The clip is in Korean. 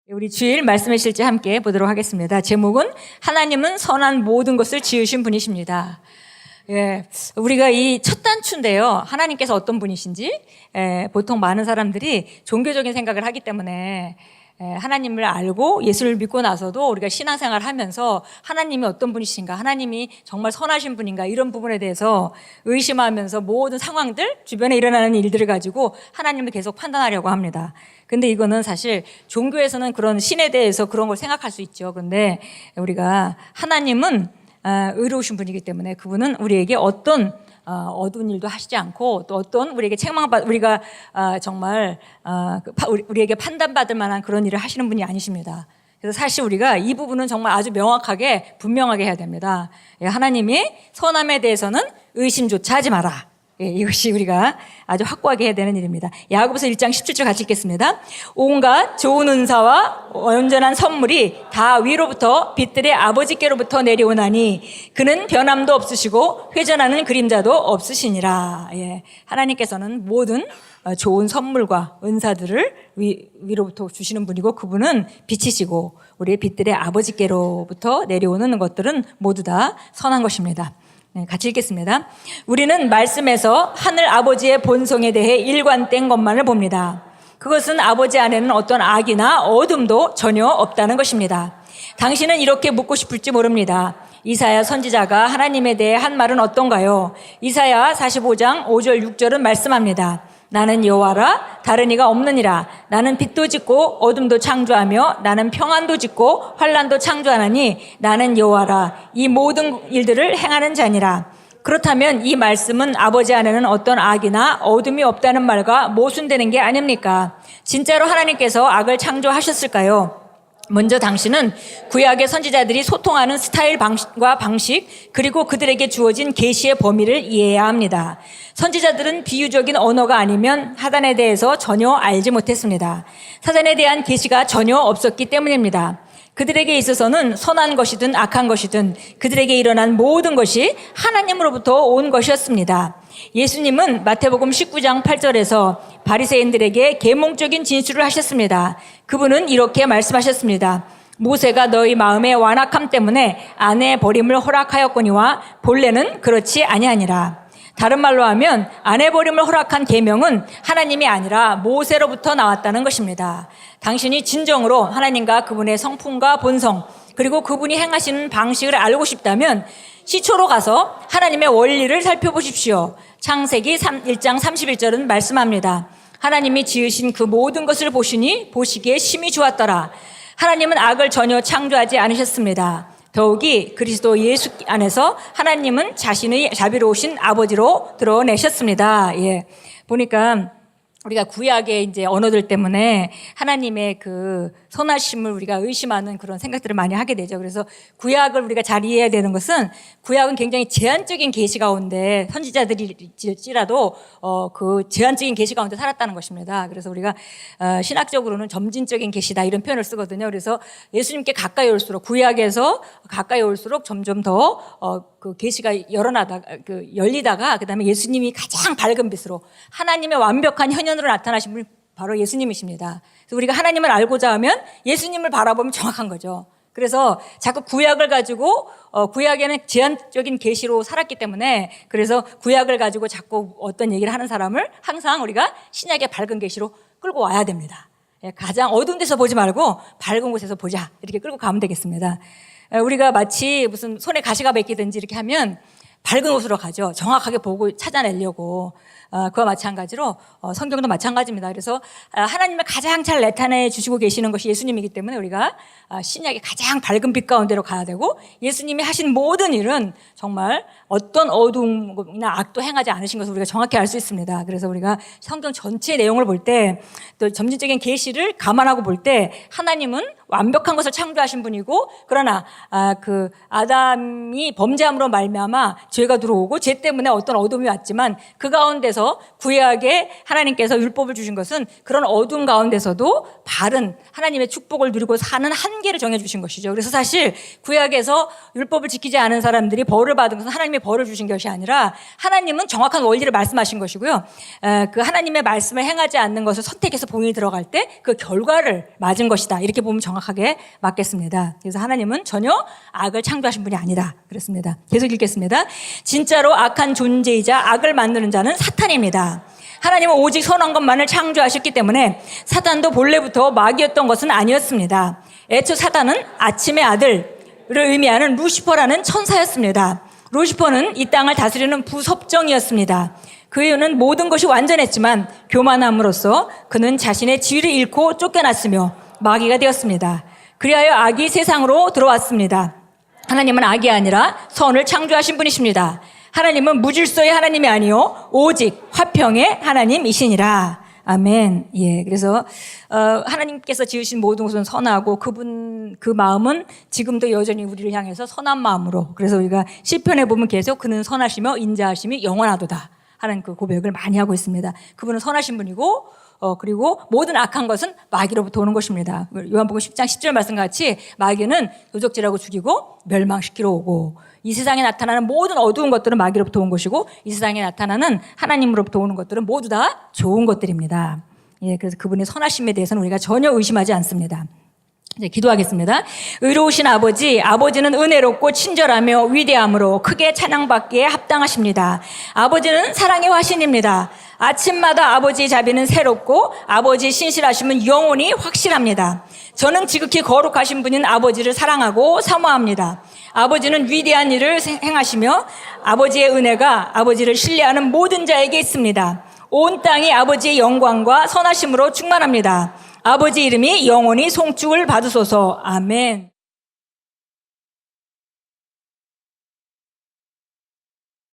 우리 주일 말씀의 실제 함께 보도록 하겠습니다. 제목은 하나님은 선한 모든 것을 지으신 분이십니다. 예, 우리가 이 첫 단추인데요. 하나님께서 어떤 분이신지 보통 많은 사람들이 종교적인 생각을 하기 때문에 하나님을 알고 예수를 믿고 나서도 우리가 신앙생활을 하면서 하나님이 어떤 분이신가, 하나님이 정말 선하신 분인가, 이런 부분에 대해서 의심하면서 모든 상황들, 주변에 일어나는 일들을 가지고 하나님을 계속 판단하려고 합니다. 근데 이거는 사실 종교에서는 그런 신에 대해서 그런 걸 생각할 수 있죠. 그런데 우리가 하나님은 의로우신 분이기 때문에 그분은 우리에게 어떤 어두운 일도 하시지 않고 또 어떤 우리에게 우리가 정말 우리에게 판단받을 만한 그런 일을 하시는 분이 아니십니다. 그래서 사실 우리가 이 부분은 정말 아주 명확하게 분명하게 해야 됩니다. 하나님이 선함에 대해서는 의심조차 하지 마라. 이것이 우리가 아주 확고하게 해야 되는 일입니다. 야고보서 1장 17절 같이 읽겠습니다. 온갖 좋은 은사와 온전한 선물이 다 위로부터 빛들의 아버지께로부터 내려오나니 그는 변함도 없으시고 회전하는 그림자도 없으시니라. 하나님께서는 모든 좋은 선물과 은사들을 위로부터 주시는 분이고 그분은 빛이시고 우리의 빛들의 아버지께로부터 내려오는 것들은 모두 다 선한 것입니다. 같이 읽겠습니다. 우리는 말씀에서 하늘 아버지의 본성에 대해 일관된 것만을 봅니다. 그것은 아버지 안에는 어떤 악이나 어둠도 전혀 없다는 것입니다. 당신은 이렇게 묻고 싶을지 모릅니다. 이사야 선지자가 하나님에 대해 한 말은 어떤가요? 이사야 45장 5절 6절은 말씀합니다. 나는 여호와라 다른 이가 없느니라. 나는 빛도 짓고 어둠도 창조하며 나는 평안도 짓고 환난도 창조하나니 나는 여호와라. 이 모든 일들을 행하는 자니라. 그렇다면 이 말씀은 아버지 안에는 어떤 악이나 어둠이 없다는 말과 모순되는 게 아닙니까? 진짜로 하나님께서 악을 창조하셨을까요? 먼저 당신은 구약의 선지자들이 소통하는 스타일 방식과 방식 그리고 그들에게 주어진 계시의 범위를 이해해야 합니다. 선지자들은 비유적인 언어가 아니면 사단에 대해서 전혀 알지 못했습니다. 사단에 대한 계시가 전혀 없었기 때문입니다. 그들에게 있어서는 선한 것이든 악한 것이든 그들에게 일어난 모든 것이 하나님으로부터 온 것이었습니다. 예수님은 마태복음 19장 8절에서 바리새인들에게 계몽적인 진술을 하셨습니다. 그분은 이렇게 말씀하셨습니다. 모세가 너희 마음의 완악함 때문에 아내 버림을 허락하였거니와 본래는 그렇지 아니하니라. 다른 말로 하면 아내 버림을 허락한 계명은 하나님이 아니라 모세로부터 나왔다는 것입니다. 당신이 진정으로 하나님과 그분의 성품과 본성 그리고 그분이 행하시는 방식을 알고 싶다면 시초로 가서 하나님의 원리를 살펴보십시오. 창세기 1장 31절은 말씀합니다. 하나님이 지으신 그 모든 것을 보시니 보시기에 심히 좋았더라. 하나님은 악을 전혀 창조하지 않으셨습니다. 더욱이 그리스도 예수 안에서 하나님은 자신의 자비로우신 아버지로 드러내셨습니다. 보니까 우리가 구약의 이제 언어들 때문에 하나님의 그 선하심을 우리가 의심하는 그런 생각들을 많이 하게 되죠. 그래서 구약을 우리가 잘 이해해야 되는 것은 구약은 굉장히 제한적인 계시 가운데 선지자들일지라도 그 제한적인 계시 가운데 살았다는 것입니다. 그래서 우리가 신학적으로는 점진적인 계시다 이런 표현을 쓰거든요. 그래서 예수님께 가까이 올수록 구약에서 가까이 올수록 점점 더 그 계시가 열리다가 그다음에 예수님이 가장 밝은 빛으로 하나님의 완벽한 현현으로 나타나신 분이 바로 예수님이십니다. 그래서 우리가 하나님을 알고자 하면 예수님을 바라보면 정확한 거죠. 그래서 자꾸 구약을 가지고 구약에는 제한적인 계시로 살았기 때문에 그래서 구약을 가지고 자꾸 어떤 얘기를 하는 사람을 항상 우리가 신약의 밝은 계시로 끌고 와야 됩니다. 가장 어두운 데서 보지 말고 밝은 곳에서 보자 이렇게 끌고 가면 되겠습니다. 우리가 마치 무슨 손에 가시가 맺히든지 이렇게 하면 밝은 곳으로 가죠. 정확하게 보고 찾아내려고. 그와 마찬가지로 성경도 마찬가지입니다. 그래서 하나님을 가장 잘 나타내 주시고 계시는 것이 예수님이기 때문에 우리가 신약의 가장 밝은 빛 가운데로 가야 되고 예수님이 하신 모든 일은 정말 어떤 어둠이나 악도 행하지 않으신 것을 우리가 정확히 알 수 있습니다. 그래서 우리가 성경 전체 내용을 볼 때 또 점진적인 계시를 감안하고 볼 때 하나님은 완벽한 것을 창조하신 분이고, 그러나 그 아담이 범죄함으로 말미암아 죄가 들어오고 죄 때문에 어떤 어둠이 왔지만 그 가운데서 구약에 하나님께서 율법을 주신 것은 그런 어둠 가운데서도 바른 하나님의 축복을 누리고 사는 한계를 정해주신 것이죠. 그래서 사실 구약에서 율법을 지키지 않은 사람들이 벌을 받은 것은 하나님의 벌을 주신 것이 아니라 하나님은 정확한 원리를 말씀하신 것이고요. 그 하나님의 말씀을 행하지 않는 것을 선택해서 본인이 들어갈 때 그 결과를 맞은 것이다. 이렇게 보면 정확하게 맞겠습니다. 그래서 하나님은 전혀 악을 창조하신 분이 아니다. 그렇습니다. 계속 읽겠습니다. 진짜로 악한 존재이자 악을 만드는 자는 사탄입니다. 하나님은 오직 선한 것만을 창조하셨기 때문에 사탄도 본래부터 마귀였던 것은 아니었습니다. 애초 사탄은 아침의 아들을 의미하는 루시퍼라는 천사였습니다. 루시퍼는 이 땅을 다스리는 부섭정이었습니다. 그 이유는 모든 것이 완전했지만 교만함으로써 그는 자신의 지위를 잃고 쫓겨났으며 마귀가 되었습니다. 그리하여 악이 세상으로 들어왔습니다. 하나님은 악이 아니라 선을 창조하신 분이십니다. 하나님은 무질서의 하나님이 아니요 오직 화평의 하나님이시니라. 아멘. 예. 그래서 하나님께서 지으신 모든 것은 선하고 그 마음은 지금도 여전히 우리를 향해서 선한 마음으로. 그래서 우리가 시편에 보면 계속 그는 선하시며 인자하심이 영원하도다 하는 그 고백을 많이 하고 있습니다. 그분은 선하신 분이고 그리고 모든 악한 것은 마귀로부터 오는 것입니다. 요한복음 10장 10절 말씀 같이 마귀는 도적질하고 죽이고 멸망시키러 오고, 이 세상에 나타나는 모든 어두운 것들은 마귀로부터 온 것이고 이 세상에 나타나는 하나님으로부터 오는 것들은 모두 다 좋은 것들입니다. 예, 그래서 그분의 선하심에 대해서는 우리가 전혀 의심하지 않습니다. 이제 기도하겠습니다. 의로우신 아버지, 아버지는 은혜롭고 친절하며 위대함으로 크게 찬양받기에 합당하십니다. 아버지는 사랑의 화신입니다. 아침마다 아버지의 자비는 새롭고 아버지의 신실하심은 영원히 확실합니다. 저는 지극히 거룩하신 분인 아버지를 사랑하고 사모합니다. 아버지는 위대한 일을 행하시며 아버지의 은혜가 아버지를 신뢰하는 모든 자에게 있습니다. 온 땅이 아버지의 영광과 선하심으로 충만합니다. 아버지 이름이 영원히 송축을 받으소서. 아멘.